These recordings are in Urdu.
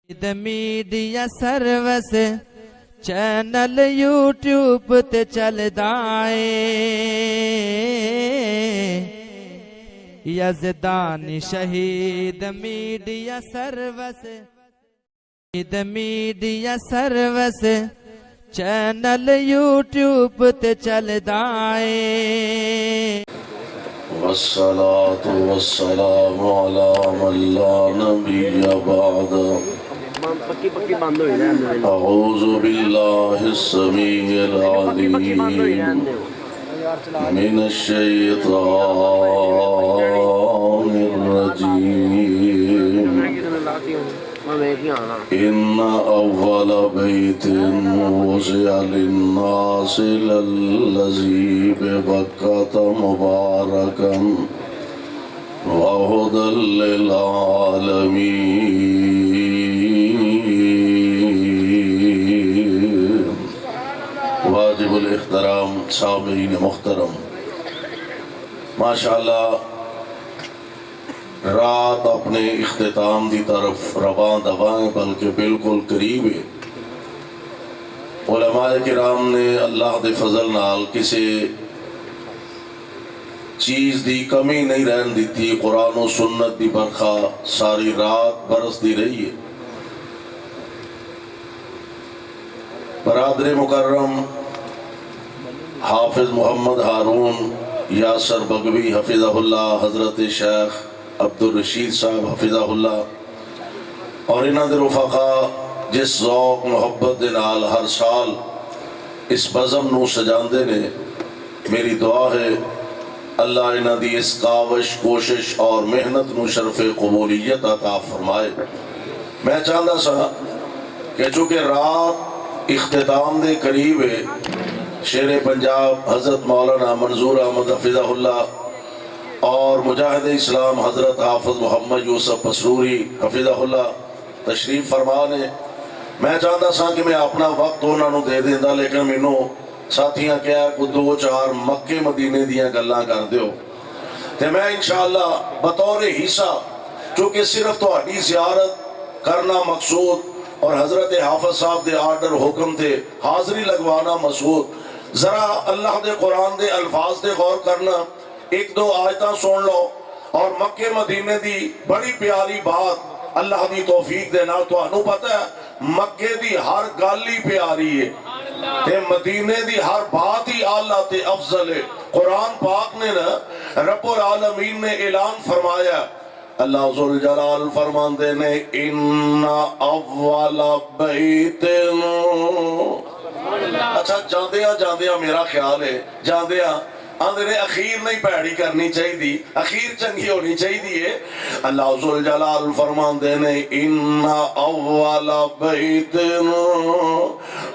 میڈیا سروس چینل یوٹیوب تے چلدا اے یزدانی شہید میڈیا سروس چینل یوٹیوب تے چلدا اے والصلاة والسلام على من لا نبي بعد أعوذ بالله السميع العليم من الشيطان الرجيم إن أول بيت وضع للناس للذي ببكة مباركا وهدى للعالمين. واجب الاحترام سامعین محترم، ماشاءاللہ رات اپنے اختتام دی طرف رواں دوائیں بلکہ بالکل قریب ہے۔ علماء کرام نے اللہ دے فضل نال کسی چیز دی کمی نہیں رہن دیتی، قرآن و سنت دی برخا ساری رات برس دی رہی ہے۔ برادر مکرم حافظ محمد ہارون یاسر بگوی حفظہ اللہ، حضرت شیخ عبدالرشید صاحب حفظہ اللہ اور انہاں دے رفقا جس ذوق محبت دے نال ہر سال اس بزم نو سجاندے نے، میری دعا ہے اللہ انہاں دی اس کاوش کوشش اور محنت نو شرف قبولیت عطا فرمائے۔ میں چاہتا سا کہ چونکہ رات اختتام دے قریب ہے، شیر پنجاب حضرت مولانا منظور احمد حفظہ اللہ اور مجاہد اسلام حضرت حافظ محمد یوسف پسروری حفظہ اللہ تشریف فرمانے، میں چاہتا سا کہ میں اپنا وقت انہوں نے دے دینا، لیکن مینوں ساتھیاں کیا ہے کوئی 2-4 مکے مدینے دیاں گلاں کر دیو تے میں انشاءاللہ بطور حصہ چونکہ صرف تہاڈی زیارت کرنا مقصود اور حضرت حافظ صاحب دے آرڈر حکم تھے حاضری لگوانا مقصود، ذرا اللہ دے قرآن دے الفاظ دے غور کرنا، 1-2 آیتاں سن لو اور مکے مدینے دی بڑی پیاری بات اللہ دی توفیق دے نال تانوں پتہ ہے مکے دی ہر گل ہی پیاری ہے تے مدینے دی ہر بات ہی اعلیٰ تے افضل ہے۔ قرآن پاک نے نا رب العالمین نے اعلان فرمایا، اللہ ذوالجلال فرماندے نے ان اول بیت، اچھا جاندیاں میرا خیال ہے جاندیاں آندھے اخیر نہیں پیڑی کرنی چاہی دی، اخیر چنگی ہونی چاہی دی ہے۔ اللہ ذوالجلال فرماندے نے ان اول بیت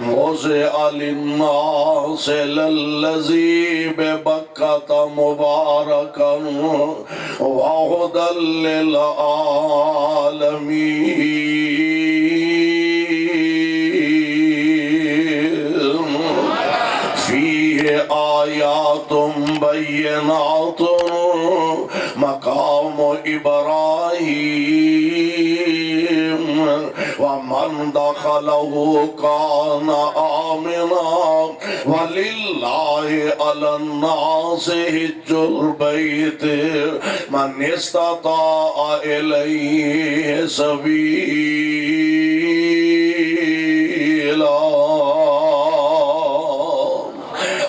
وضع للناس للذی ببکۃ مبارکا وہدی للعالمین فیہ آیات بینات مقام ابراہیم ومن دخلہ کان آمنا وللہ علی الناس حج البیت من استطاع الیہ سبیلا۔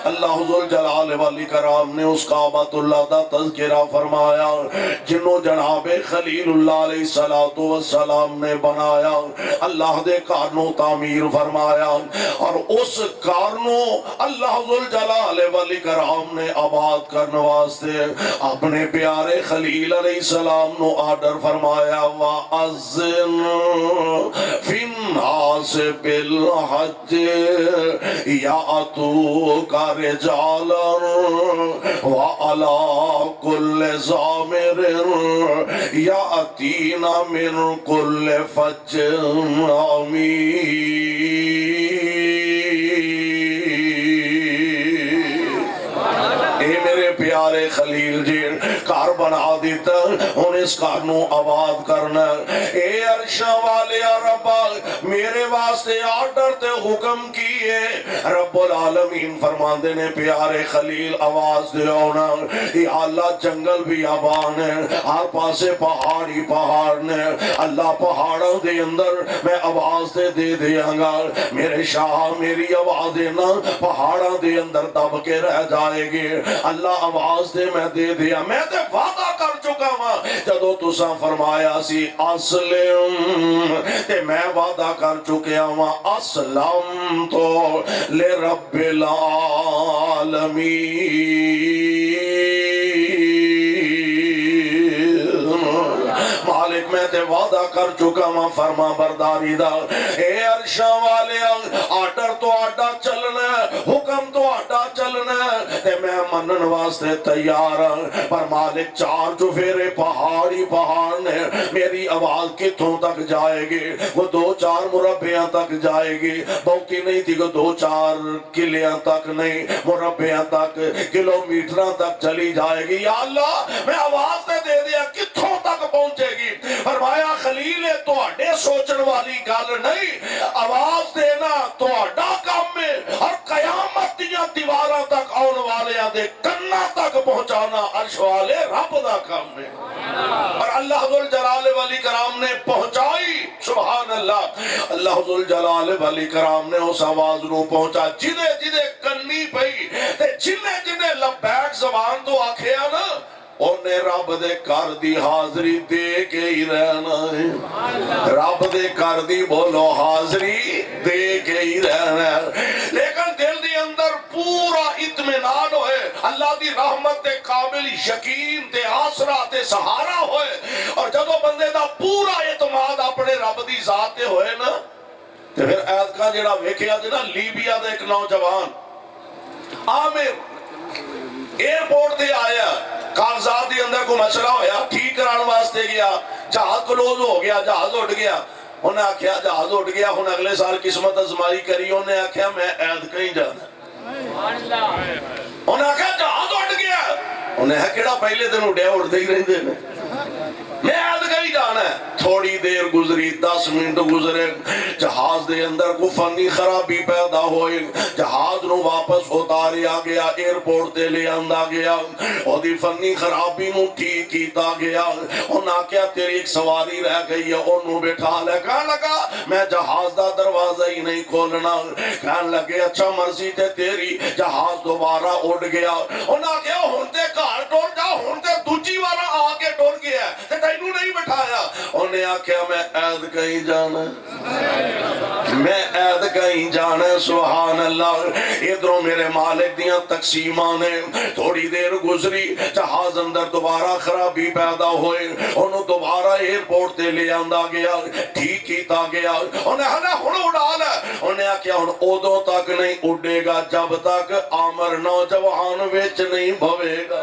اللہ ذوالجلال والی کرام نے اس کعبۃ اللہ دا تذکرہ فرمایا جنہوں جناب خلیل اللہ علیہ السلام نے بنایا، اللہ دے کارنوں تعمیر فرمایا اور اس کارنوں اللہ ذوالجلال والی کرام نے آباد کرنے واسطے اپنے پیارے خلیل علیہ السلام نو آرڈر فرمایا وَأَذِّن فِي النَّاسِ بِالْحَجِّ يَأْتُوكَ رجالا وعلى كل ضامر يأتين من كل فج عميق۔ اے میرے پیارے خلیل جی، گھر بنا دیتا ہن اس گھر نو آباد کرنا اے عرشاں والے ربا میرے واسطے آرڈر تے حکم کیے رب العالمین فرماندے نے پیارے خلیل آواز دے آنا یا اللہ جنگل بھی آبان ہے ہر پاسے پہاڑی پہاڑ نے اللہ پہاڑوں دے اندر میں آواز دے دیاں گا میرے شاہ میری آواز دینا پہاڑوں دے اندر دب کے رہ جائے گی اللہ آواز دے میں دے دیا میں تے وعدہ کر چکا ہوں جدو تساں فرمایا سی اسلم تے میں وعدہ کر چکیا ہوں اسلم تو لرب العالمین مالک میں تے وعدہ کر چکا ہوں فرما برداری دا اے عرشاں والے آرڈر تو آڈا چلنا حکم تو آڈا چلنا تے میں منن واسطے تیار ہوں پر مالک چار چفیرے پہاڑی پہاڑ نے میری آواز کتھوں تک جائے گی وہ 2-4 مربعوں تک جائے گی بہتی نہیں تھی کہ 2-4 کلیاں تک نہیں مربعوں تک کلومیٹراں تک چلی جائے گی یا اللہ میں آواز دے دیا کتھوں تک پہنچے گی فرمایا خلیل تو اڈے سوچن والی گل نہیں آواز دینا تو اڈا کام میں اور قیامت دیاں دیواراں تک آن والے دے کنا تک پہنچانا عرش والے رب دا کام میں اور اللہ ذل جلال والی کرام نے پہنچائی سبحان اللہ اللہ ذل جلال والی کرام نے اس آواز نو پہنچا جدے جدے کنی پئی تے جنے جنے لبیک زبان تو آکھیا نا انہیں رب دے کر دی حاضری دے کے ہی رہنا ہے رب دے کر دی بولو حاضری دے کے ہی رہنا ہے لیکن دل دی اندر پورا اطمینان ہوئے اللہ دی رحمت دے قابل یقین تے آسرا تے سہارا ہوئے اور جدو بندے دا پورا اعتماد اپنے رب دی ذات تے ہوئے نا تے پھر ایت کا جڑا ویکھیا تے نا لیبیا دا ایک نوجوان عامر ایئرپورٹ تے آیا کاغذات دے اندر کوئی مسئلہ ہویا ٹھیک کران واسطے گیا جہاز کلوز ہو گیا جہاز اٹھ گیا انہیں آکھیا جہاز اٹھ گیا ہن اگلے سال قسمت ازمائی کری انہیں آکھیا میں عید کہیں جانا انہیں آکھیا جہاز اٹھ گیا انہیں ہے کیڑا پہلے دن اٹھیا اٹھتے ہی رہتے ہیں میں عید کہیں جانا ہے تھوڑی دیر گزری 10 منٹ گزرے جہاز دے اندر کو فنی خرابی پیدا ہوئی جہاز نو واپس اتاریا گیا ایئرپورٹ تے لے آندا گیا اور دی فنی خرابی نو ٹھیک کیتا گیا انہاں کیا تیری ایک سواری رہ گئی ہے انہوں بٹھا لے کہاں لگا میں جہاز دا دروازہ ہی نہیں کھولنا کہاں لگے اچھا مرضی تے تیری جہاز دوبارہ اڑ گیا انہاں کیا ہونتے کار ٹوڑ جا ہونتے دوجی والا آگے ٹوڑ گیا تے تینوں نہیں بٹھایا انہیں آکھیا میں عید کہیں جانا میں عید کہیں جانا سبحان اللہ ادھروں میرے مالک دیاں تقسیمانے تھوڑی دیر گزری جہاز اندر دوبارہ خرابی پیدا ہوئے انہوں دوبارہ ایئرپورٹ تے لے آندا گیا ٹھیک کیتا گیا انہیں ہنے ہن اڑا لے انہیں آکھیا ہن ادوں تک نہیں اڑے گا جب تک عامر نوجوان وچ نہیں بھوے گا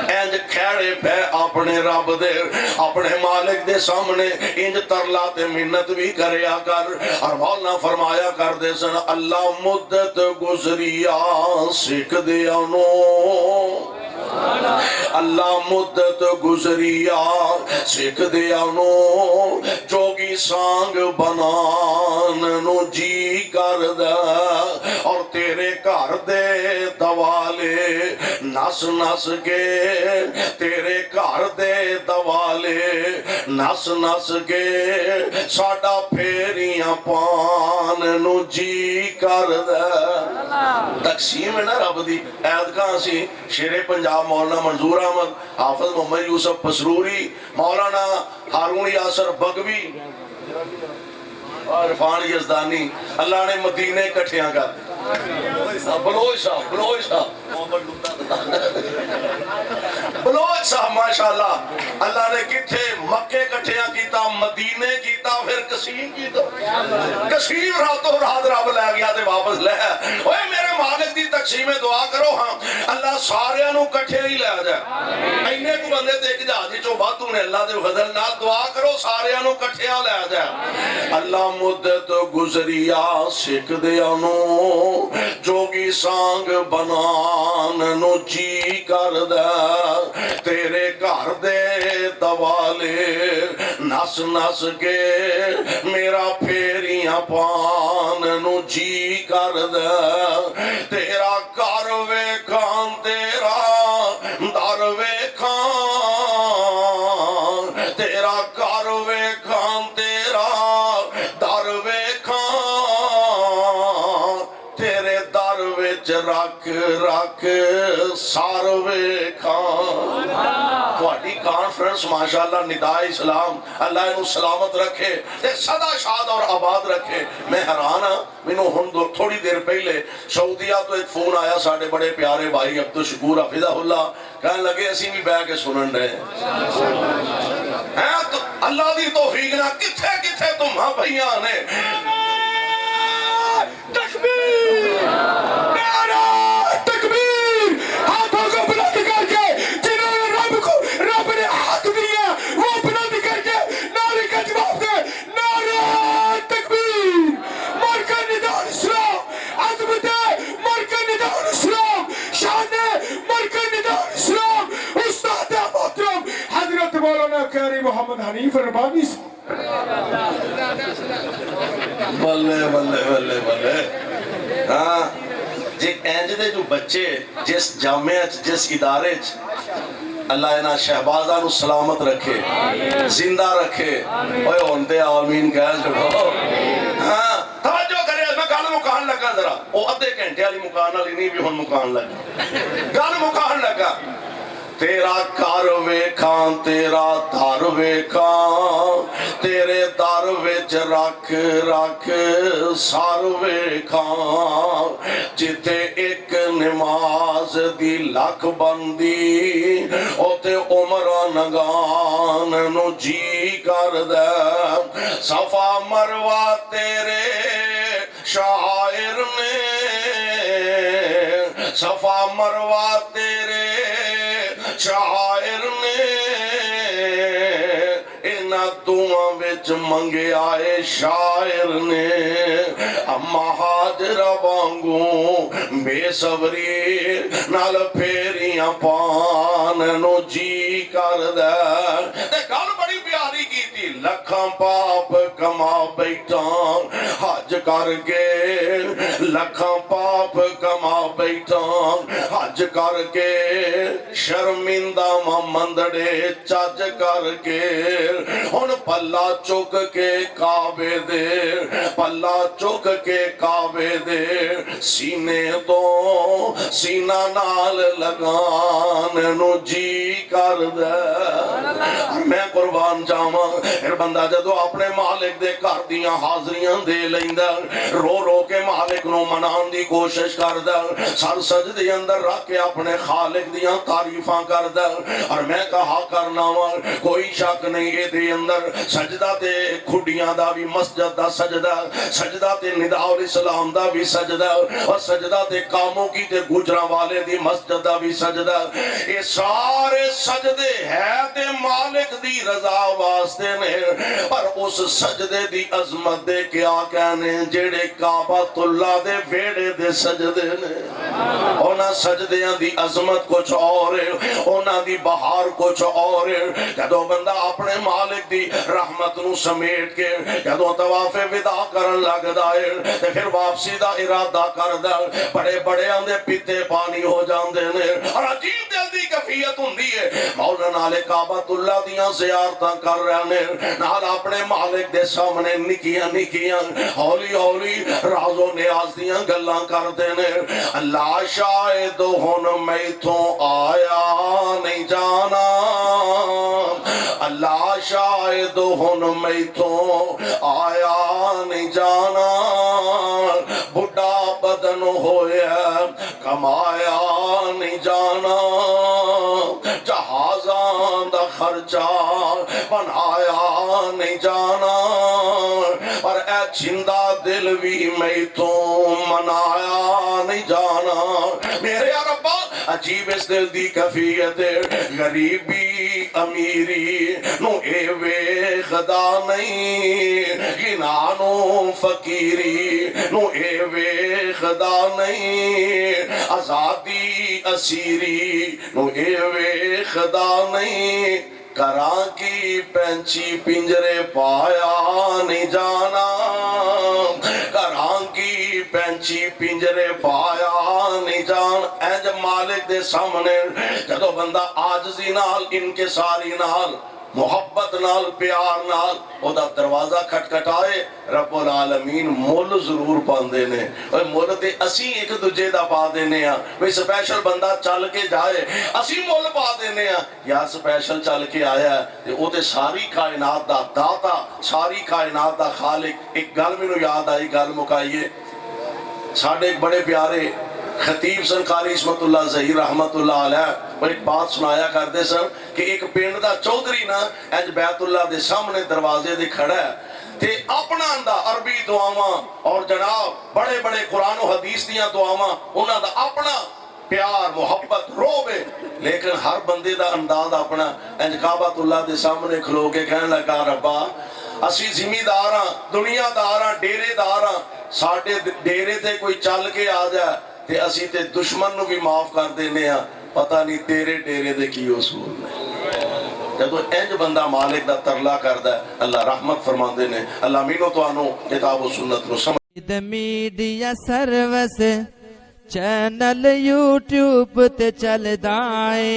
انج کھڑے پہ اپنے رب دے اپنے مالک دے سامنے انج ترلا تے منت بھی کریا کر اور مولا فرمایا کر دے سن اللہ مدت گزریا سکھ دیا نو اللہ مدت گزریا سکھ دیا نو جوگی سانگ بنان نو جی کر دے اور تیرے گھر دے دوالے نس نس کے تیرے گھر دے دوالے نس نس کے ساڈا پھیریاں پان نو جی کر دے تقسیم ہے نا رب دی عید کہاں سی شیر پنجاب مولانا منظور احمد حافظ محمد یوسف پسروری مولانا ہارون یاسر بگوی اور عرفان یزدانی اللہ نے مدینے کٹھیاں کر بلوچ صاحب بلوچ صاحب ماشاءاللہ اللہ نے کتھے مکے کٹھیاں کیتا مدینے کیتا پھر قسیم کی تو قسیم راتوں رات رب لے گیا تے واپس لے اوے میرے مالک دی تقسیم دعا کرو ہاں اللہ سارے نو کٹھے ہی لے جائے اینے کو بندے تے ایک جہاز چوں وادو نے اللہ دے فضل نال دعا کرو سارے نو کٹھے لے جائے اللہ مدت گزریا سکھ دیاں نو جوگی سانگ بنان نو جی کر دے تیرے گھر دے دوالے نس نس کے میرا پھیریاں پان نو جی کر دے تیرا گھر ویکھاں تیرا در ویکھاں تیرا گھر ویکھاں تیرا در ویکھاں تیرے در وچ رکھ رکھ سار ویکھاں تھوڑی کانفرنس ماشاءاللہ ندائے اسلام اللہ انہوں سلامت رکھے تے صدا شاد اور آباد رکھے میں حیران ہاں مینوں ہن تھوڑی دیر پہلے سعودیہ تو ایک فون آیا ساڈے بڑے پیارے بھائی عبدالشکور حفظہ اللہ کہنے لگے اسی بھی بیٹھ کے سنن رہے ہیں تو اللہ دی توفیق نہ کتھے کتھے تم ہاں بھائیاں نے تکبیر نعرہ تکبیر ہاتھوں کو بلند کر کے جنہوں نے رب نے ہاتھ دیا وہ بلند کر کے نعرے کا جواب دے نعرہ تکبیر مرکز نداء اسلام عظمت مرکز نداء اسلام شان مرکز نداء اسلام استاد محترم حضرت مولانا قاری محمد حنیف ربانی بلے بلے بلے بلے ہاں جی اینج دے جو بچے جس جامعہ جس ادارے اللہ انہا شہبازہ نو سلامت رکھے زندہ رکھے اوہ ہوندے آمین کہہ جڑو ہاں توجہ کرے میں گل مکان لگا ذرا وہ ادھے گھنٹے والی مکان والی نہیں بھی ہن مکان لگا گل مکان لگا تیرا کار ویکھاں تیرا دھار ویکھاں تیرے در وچ رکھ رکھ سار ویکھاں جتے ایک نماز دی لکھ بندی اوتے عمر نگان نو جی کر دے صفا مروہ تیرے شاعر نے صفا مروہ تیرے شاعر نے انہا دعاں وچ منگے آئے شاعر نے اما حاجرہ وانگوں بے صبری نال پھیریاں پان نو جی کر دے تے گل بڑی پیاری کی تھی لکھاں پاپ کما بیٹھاں حج کر کے لکھاں پاپ کما بیٹھاں حج کر کے شرمندہ مندڑے چاج کر کے ہن پلا چک کے کعبے دے پلا چک کے کعبے دے سینے تو سینہ نال لگان نو جی کر دے میں قربان جاواں پھر بندہ جدو اپنے مالک دے گھر دیاں حاضریاں دے لیندا رو رو کے مالک نو منان دی کوشش کردا سر سجدے اندر رکھ کے اپنے خالق دیاں تعریفاں کردا اور میں کہا کرنا وا کوئی شک نہیں اے دے اندر سجدہ تے کھڈیاں دا بھی مسجد دا سجدہ تے نداء الاسلام دا بھی سجدہ اور سجدہ تے کاموں کی تے گجراں والے دی مسجد دا بھی سجدہ اے سارے سجدے ہے تے مالک دی رضا واسطے نے پر اس سجدے دی عظمت دے کیا کہنے جڑے کعبۃ اللہ دے ویڑے دے سجدے نے اونا سجدیاں دی عظمت کچھ اور ہے اونا دی بہار کچھ اور ہے جدو بندہ اپنے مالک دی رحمت نو سمیٹ کے جدو طواف ودا کرن لگ دائے تے پھر واپسی دا ارادہ کر دا بڑے بڑے آندے پیتے پانی ہو جاندے نے اور عجیب دل دی کفیت ہوندی ہے مولانا علی کعبۃ اللہ دیاں زیارتاں کر رہے نے نال اپنے مالک دے سامنے نکیاں نکیاں ہولی ہولی راز و نیاز دیاں گلاں کردے نے اللہ شاید ہن میتھوں آیا نہیں جانا اللہ شاید ہن میتھوں آیا نہیں جانا بڑھا بدن ہویا کمایا نہیں جانا جہازاں دا خرچہ بنایا نہیں جانا چھندا دل بھی میں تو منایا نہیں جانا میرے ربا عجیب اس دل دی کفیت غریبی امیری نو اے وے خدا نہیں گنانو فقیری نو اے وے خدا نہیں آزادی اسیری نو اے وے خدا نہیں کراں کی پینچی پنجرے پایا نہیں جانا کراں کی پینچی پنجرے پایا نہیں جان اے جب مالک دے سامنے جدو بندہ عاجزی نال انکساری نال محبت نال پیار نال او دا دروازہ کھٹکھٹائے رب العالمین مول ضرور پاندے نے اور مول تے اسی ایک دوجے دا پا دینے ہاں کوئی سپیشل بندہ چل کے جائے اسی مول پا دینے ہاں یا سپیشل چل کے آیا ہے تے او تے ساری کائنات دا داتا ساری کائنات دا خالق ایک گل مینوں یاد آئی گل مکائیے ساڑھے ایک بڑے پیارے خطیب سن قاری عصمت اللہ ظہیر رحمت اللہ علیہ وہ ایک بات سنایا کرتے سن کہ ایک پنڈ دا چودھری نا انج بیت اللہ دے سامنے دروازے دے کھڑا ہے تے اپنا اندہ عربی دعاواں اور جناب بڑے بڑے قرآن و حدیث دیاں دعاواں انہاں دا اپنا پیار محبت روبے لیکن ہر بندے دا انداز اپنا انج کعبۃ اللہ دے سامنے کھلو کے کہنے لگا ربا اسی زمینداراں دنیا داراں ڈیرے داراں ساڑھے ڈیرے تے کوئی چل کے آ جائے تے اسی تے دشمن نو بھی معاف کر دینے ہاں پتہ نہیں تیرے ڈیرے دے کی اصول نے جب انج بندہ مالک دا ترلا کردا ہے اللہ رحمت فرما دینے اللہ مینو تو آنو کتاب و سنت نو سمجھ میڈیا سروس چینل یوٹیوب تے چلدا اے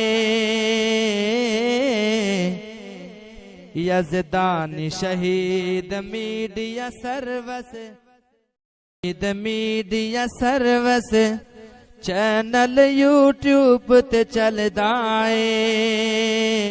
یزدانی شہید media service media service channel YouTube تے چلدا اے